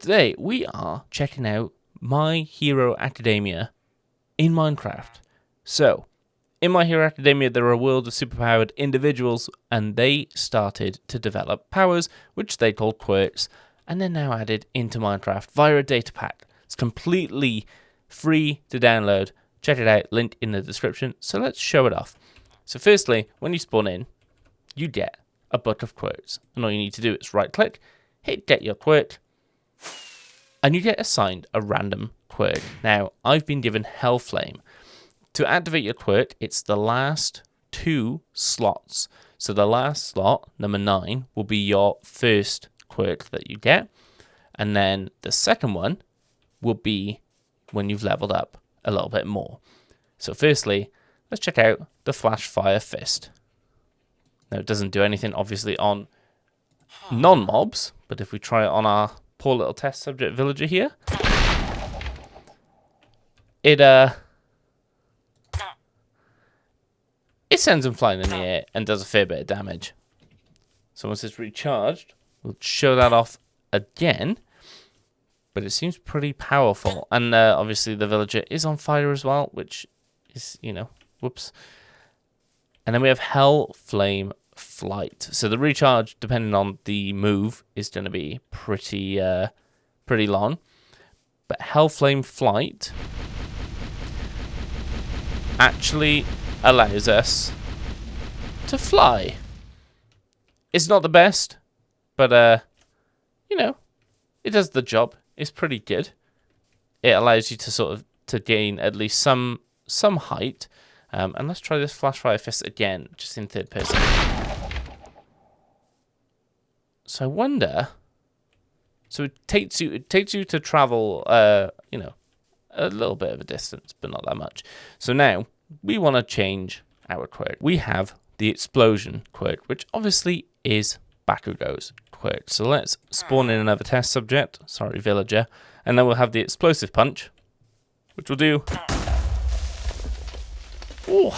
Today we are checking out My Hero Academia in Minecraft. So, in My Hero Academia there are a world of superpowered individuals, and they started to develop powers which they called Quirks, and they're now added into Minecraft via a data pack. It's completely free to download. Check it out, link in the description. So let's show it off. So firstly, when you spawn in, you get a book of Quirks, and all you need to do is right click, hit get your Quirk, and you get assigned a random Quirk. Now, I've been given Hellflame. To activate your Quirk, it's the last 2 slots. So the last slot, number 9, will be your first Quirk that you get. And then the second one will be when you've leveled up a little bit more. So firstly, let's check out the Flash Fire Fist. Now, it doesn't do anything, obviously, on non-mobs. But if we try it on our poor little test subject villager here, it sends them flying in the air and does a fair bit of damage. So once it's recharged, we'll show that off again. But it seems pretty powerful. And obviously the villager is on fire as well, which is, whoops. And then we have Hell Flame Flight. So the recharge, depending on the move, is going to be pretty long. But Hell Flame Flight actually allows us to fly. It's not the best, but it does the job. It's pretty good. It allows you to gain at least some height. And let's try this Flash Fire Fist again, just in third person. So I wonder. So it takes you to travel, a little bit of a distance, but not that much. So now we want to change our quirk. We have the Explosion quirk, which obviously is Bakugo's quirk. So let's spawn in another test subject. Sorry, villager. And then we'll have the Explosive Punch, which will do. Ooh.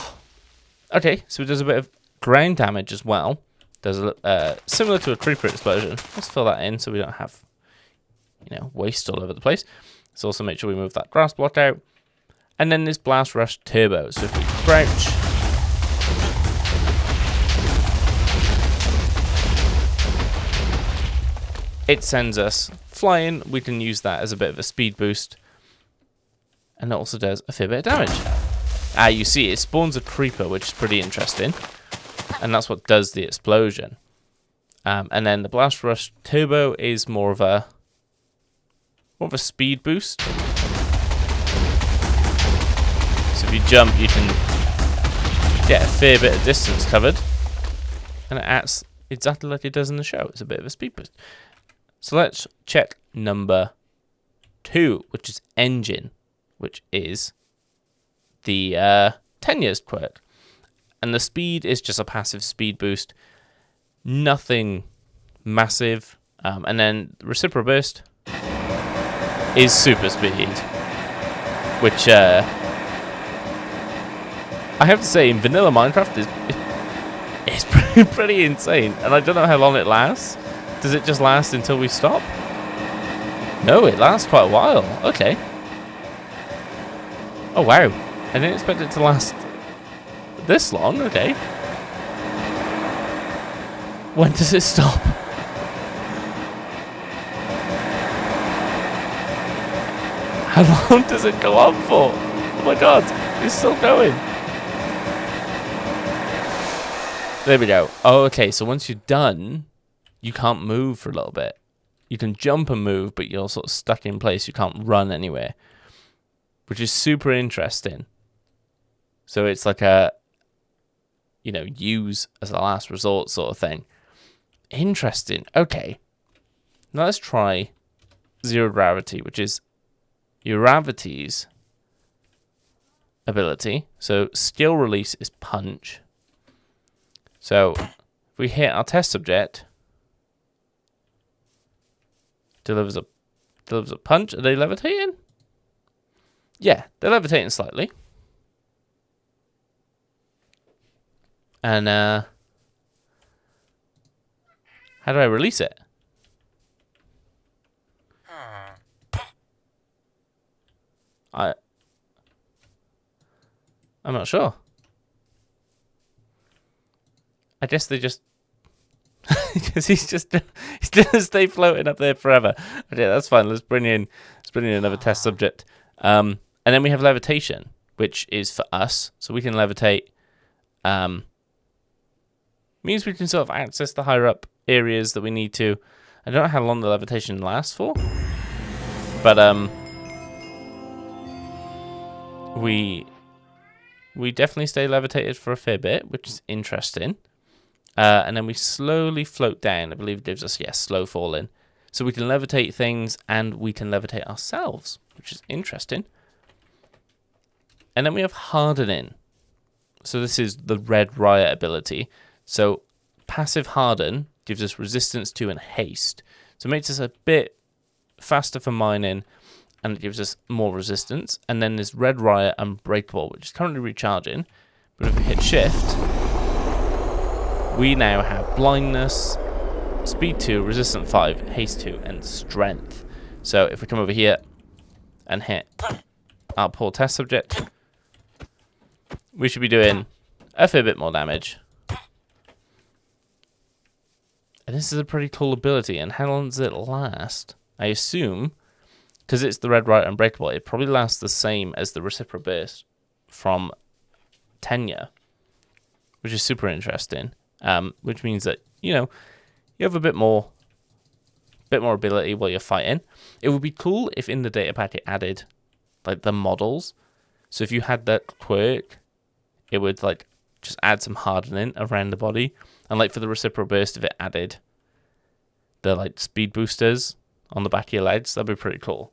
Okay, so it does a bit of ground damage as well. Does similar to a creeper explosion. Let's fill that in so we don't have, waste all over the place. Let's also make sure we move that grass block out. And then this Blast Rush Turbo. So if we crouch, it sends us flying. We can use that as a bit of a speed boost. And it also does a fair bit of damage. You see, it spawns a creeper, which is pretty interesting. And that's what does the explosion. And then the Blast Rush Turbo is more of a speed boost. So if you jump, you can get a fair bit of distance covered. And it acts exactly like it does in the show. It's a bit of a speed boost. So let's check number 2, which is Engine, which is the 10 years quirk. And the speed is just a passive speed boost. Nothing massive. And then Reciprocal Burst is super speed. Which, I have to say, in vanilla Minecraft is pretty insane. And I don't know how long it lasts. Does it just last until we stop? No, it lasts quite a while. Okay. Oh, wow. I didn't expect it to last this long. Okay. When does it stop? How long does it go on for? Oh my god, it's still going. There we go. Oh, okay, so once you're done, you can't move for a little bit. You can jump and move, but you're sort of stuck in place. You can't run anywhere, which is super interesting. So it's like a, use as a last resort sort of thing. Interesting. Okay. Now let's try Zero Gravity, which is Uravity's ability. So skill release is Punch. So if we hit our test subject, delivers a punch. Are they levitating? Yeah, they're levitating slightly. And how do I release it? I'm not sure. I guess they just because he's gonna stay floating up there forever. Okay, that's fine. Let's bring in another test subject. And then we have levitation, which is for us, so we can levitate. Means we can sort of access the higher up areas that we need to. I don't know how long the levitation lasts for, but we definitely stay levitated for a fair bit, which is interesting. And then we slowly float down. I believe it gives us, slow falling. So we can levitate things and we can levitate ourselves, which is interesting. And then we have hardening. So this is the red riot ability. So passive harden gives us resistance to and haste. So it makes us a bit faster for mining and it gives us more resistance. And then there's red riot unbreakable, which is currently recharging. But if we hit shift, we now have blindness, speed 2, resistance 5, haste 2, and strength. So if we come over here and hit our poor test subject, we should be doing a fair bit more damage. And this is a pretty cool ability. And how long does it last? I assume, because it's the red riot unbreakable, it probably lasts the same as the reciprocal burst from tenure, which is super interesting. Which means that, you have a bit more ability while you're fighting. It would be cool if in the data pack it added, like, the models. So if you had that quirk, it would, like, just add some hardening around the body. And, like, for the reciprocal burst, if it added the, like, speed boosters on the back of your legs, that'd be pretty cool.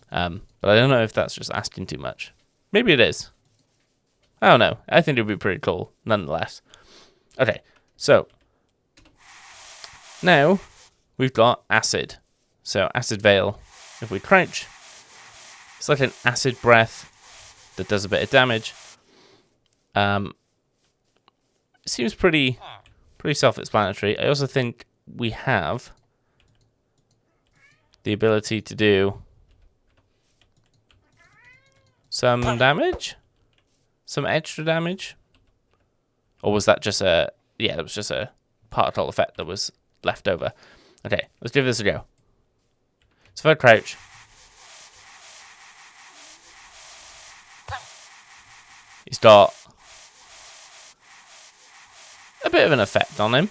But I don't know if that's just asking too much. Maybe it is. I don't know. I think it would be pretty cool, nonetheless. Okay. So, now we've got acid. So, acid veil. If we crouch, it's like an acid breath that does a bit of damage. It seems pretty self-explanatory. I also think we have the ability to do some damage? Some extra damage? Or was that just a... Yeah, that was just a particle effect that was left over. Okay, let's give this a go. So if I crouch, he's got a bit of an effect on him.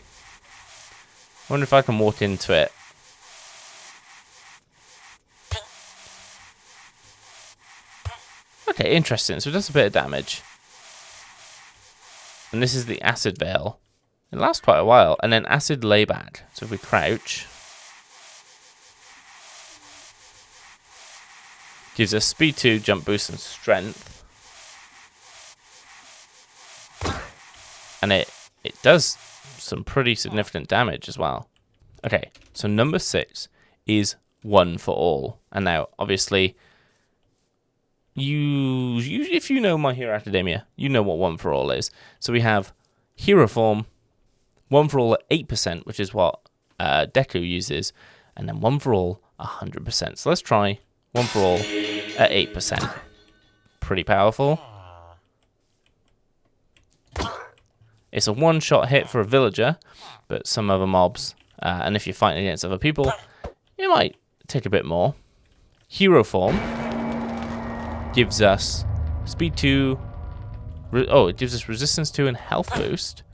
I wonder if I can walk into it. Okay, interesting. So it does a bit of damage. And this is the acid veil. It lasts quite a while. And then acid layback. So if we crouch, gives us speed 2, jump boost, and strength. And it does some pretty significant damage as well. Okay, so number 6 is one for all. And now, obviously, if you know My Hero Academia, you know what one for all is. So we have hero form, one for all at 8%, which is what Deku uses, and then one for all 100%. So let's try one for all at 8%. Pretty powerful. It's a one-shot hit for a villager, but some other mobs, and if you're fighting against other people, it might take a bit more. Hero form gives us speed 2. It gives us resistance 2 and health boost,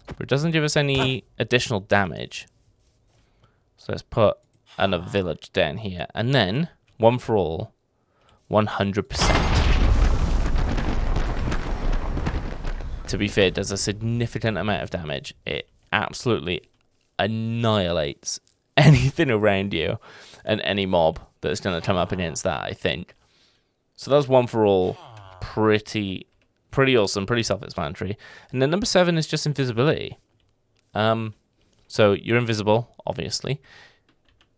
but it doesn't give us any additional damage. So let's put another village down here, and then one for all, 100%. To be fair, it does a significant amount of damage. It absolutely annihilates anything around you and any mob that's going to come up against that, I think. So that's one for all. Pretty awesome, pretty self-explanatory. And then number 7 is just invisibility. So you're invisible, obviously.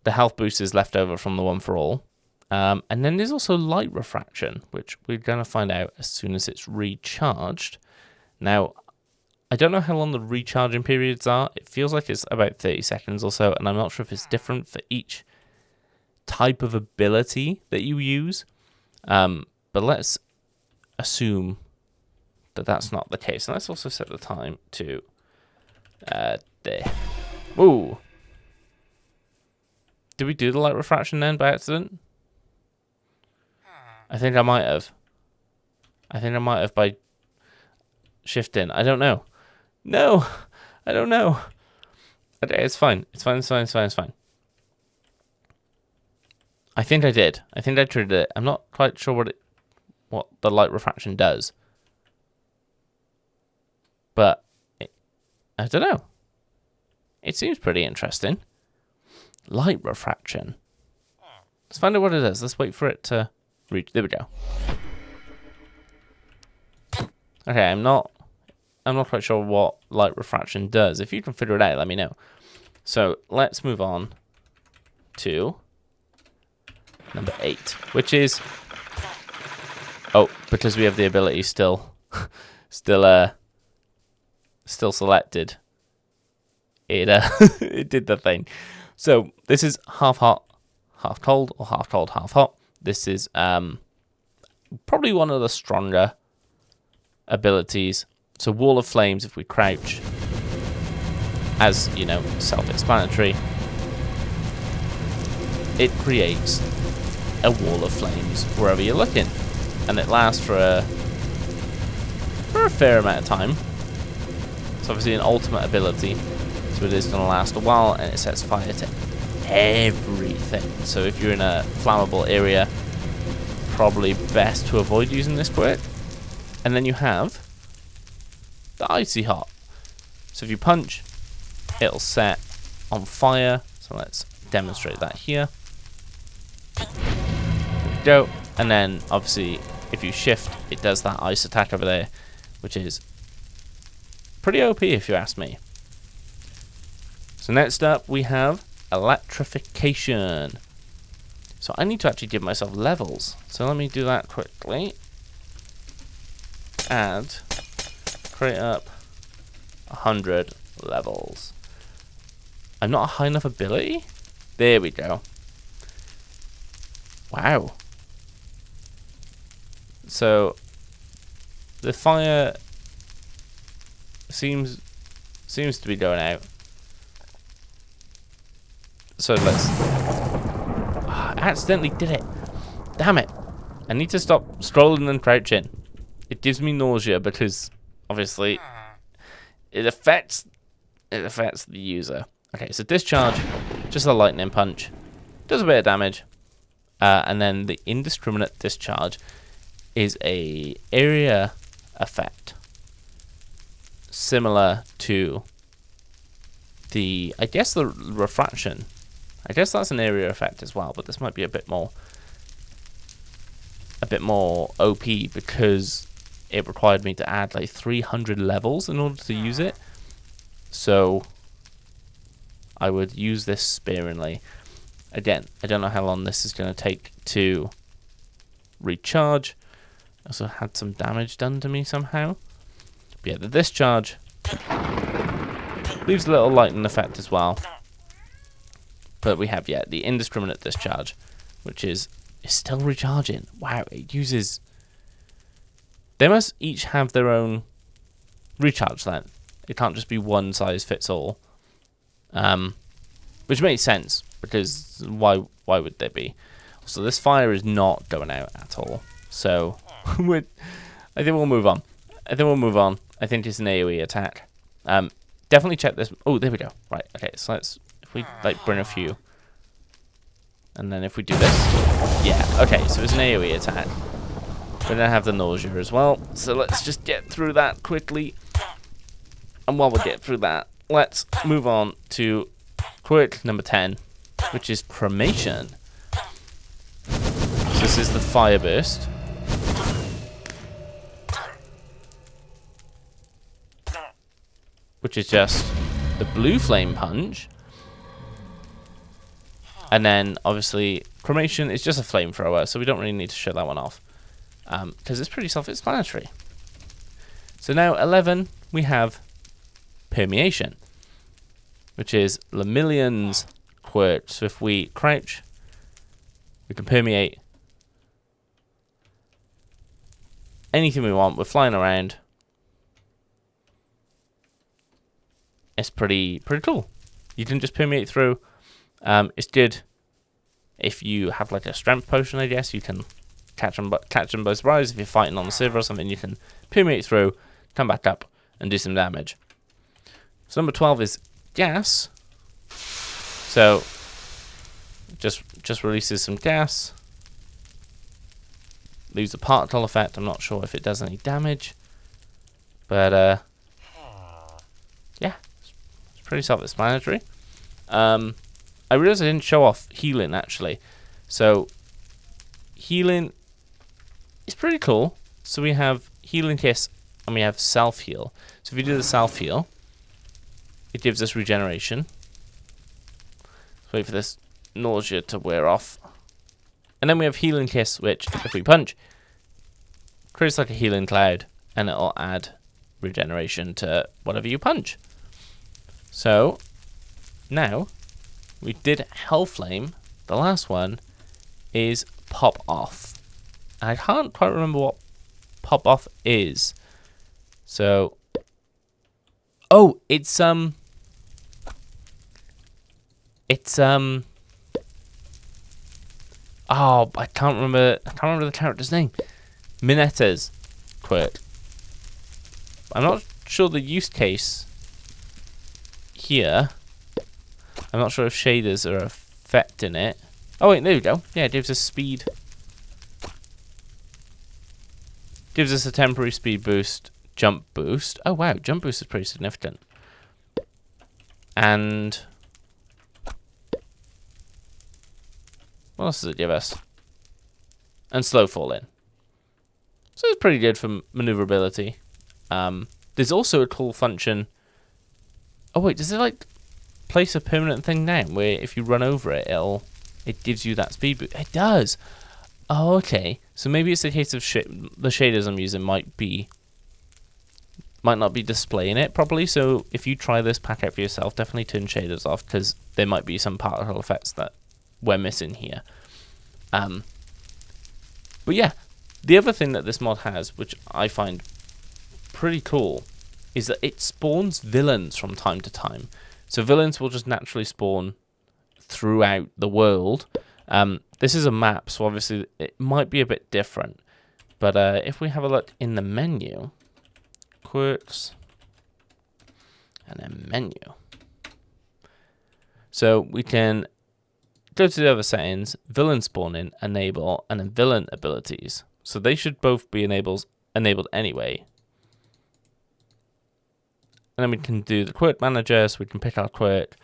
The health boost is left over from the one for all. And then there's also light refraction, which we're going to find out as soon as it's recharged. Now, I don't know how long the recharging periods are. It feels like it's about 30 seconds or so, and I'm not sure if it's different for each type of ability that you use. But let's assume that that's not the case. And let's also set the time to there. Woo! Did we do the light refraction then by accident? I think I might have. I think I might have by shifting. I don't know. No! I don't know. Okay, it's fine. It's fine, it's fine, it's fine, it's fine. I think I did. I think I triggered it. I'm not quite sure what the light refraction does. But I don't know. It seems pretty interesting. Light refraction. Let's find out what it is. Let's wait for it to reach. There we go. Okay, I'm not quite sure what light refraction does. If you can figure it out, let me know. So let's move on to number 8, which is because we have the ability still selected. It it did the thing. So this is half hot, half cold, or half cold, half hot. This is probably one of the stronger abilities. So wall of flames, if we crouch, as you know, self-explanatory, it creates a wall of flames wherever you're looking, and it lasts for a fair amount of time. It's obviously an ultimate ability, so it is going to last a while, and it sets fire to everything. So if you're in a flammable area, probably best to avoid using this quirk. And then you have the icy hot. So if you punch, it'll set on fire. So let's demonstrate that here. There we go. And then obviously if you shift, it does that ice attack over there, which is pretty OP if you ask me. So next up we have electrification. So I need to actually give myself levels. So let me do that quickly. Add Crateup 100 levels. I'm not a high enough ability? There we go. Wow. So the fire seems to be going out. So let's... I accidentally did it. Damn it. I need to stop scrolling and crouching. It gives me nausea because obviously it affects the user. Okay, so discharge, just a lightning punch, does a bit of damage, and then the indiscriminate discharge is a area effect similar to the, I guess, the refraction. I guess that's an area effect as well, but this might be a bit more OP because it required me to add like 300 levels in order to use it. So I would use this sparingly. Again, I don't know how long this is going to take to recharge. I also had some damage done to me somehow. But yeah, the discharge leaves a little lightning effect as well. But we have, yeah, the indiscriminate discharge, which is still recharging. Wow, it uses... They must each have their own recharge length. It can't just be one size fits all. Which makes sense, because why would there be? So this fire is not going out at all. So I think we'll move on. I think it's an AoE attack. Definitely check this. Oh, there we go. Right, okay, so let's, if we like bring a few. And then if we do this. Yeah, okay, so it's an AoE attack. We're gonna have the nausea as well. So let's just get through that quickly. And while we get through that, let's move on to quirk number 10, which is cremation. So this is the fire burst. Which is just the blue flame punch. And then obviously cremation is just a flamethrower, so we don't really need to show that one off. Because it's pretty self-explanatory. So now 11, we have permeation, which is Lemillion's quirk. So if we crouch, we can permeate anything we want. We're flying around. It's pretty cool. You can just permeate through. It's good if you have like a strength potion, I guess. You can catch them by surprise. If you're fighting on the server or something, you can permeate through, come back up, and do some damage. So number 12 is gas. So just releases some gas. Leaves a particle effect. I'm not sure if it does any damage, but yeah, it's pretty self-explanatory. I realized I didn't show off healing actually. So healing is pretty cool. So we have healing kiss and we have self heal. So if you do the self heal, it gives us regeneration. Let's wait for this nausea to wear off. And then we have healing kiss, which if we punch, creates like a healing cloud, and it'll add regeneration to whatever you punch. So now we did Hellflame. The last one is Pop Off. I can't quite remember what Pop Off is. So, oh, it's oh, I can't remember the character's name. Minetta's quirk. I'm not sure the use case here. I'm not sure if shaders are affecting it. Oh wait, there we go. Yeah, it gives us speed. Gives us a temporary speed boost, jump boost. Oh wow, jump boost is pretty significant. And what else does it give us? And slow fall in. So it's pretty good for maneuverability. There's also a cool function. Oh wait, does it like place a permanent thing down where if you run over it, it gives you that speed boost? It does. Oh, okay. So maybe it's a case of the shaders I'm using might not be displaying it properly. So if you try this pack out for yourself, definitely turn shaders off because there might be some particle effects that we're missing here. But yeah, the other thing that this mod has, which I find pretty cool, is that it spawns villains from time to time. So villains will just naturally spawn throughout the world. This is a map, so obviously it might be a bit different. But if we have a look in the menu, Quirks, and then menu. So we can go to the other settings, villain spawning, enable, and then villain abilities. So they should both be enabled anyway. And then we can do the quirk manager, so we can pick our quirk.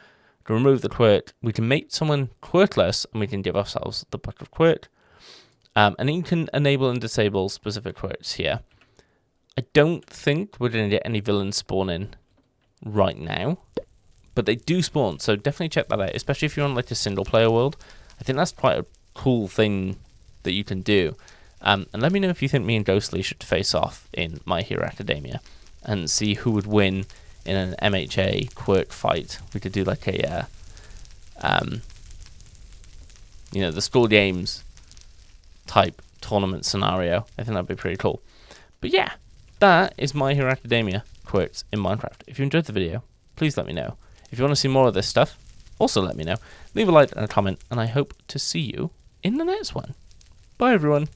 To remove the quirk, we can make someone quirkless, and we can give ourselves the buck of quirk. And then you can enable and disable specific quirks here. I don't think we're going to get any villains spawning right now, but they do spawn, so definitely check that out, especially if you're on like a single player world. I think that's quite a cool thing that you can do. And let me know if you think me and Ghostly should face off in My Hero Academia and see who would win in an MHA quirk fight. We could do like a, you know, the school games type tournament scenario. I think that'd be pretty cool. But yeah, that is My Hero Academia quirks in Minecraft. If you enjoyed the video, please let me know. If you want to see more of this stuff, also let me know. Leave a like and a comment, and I hope to see you in the next one. Bye everyone.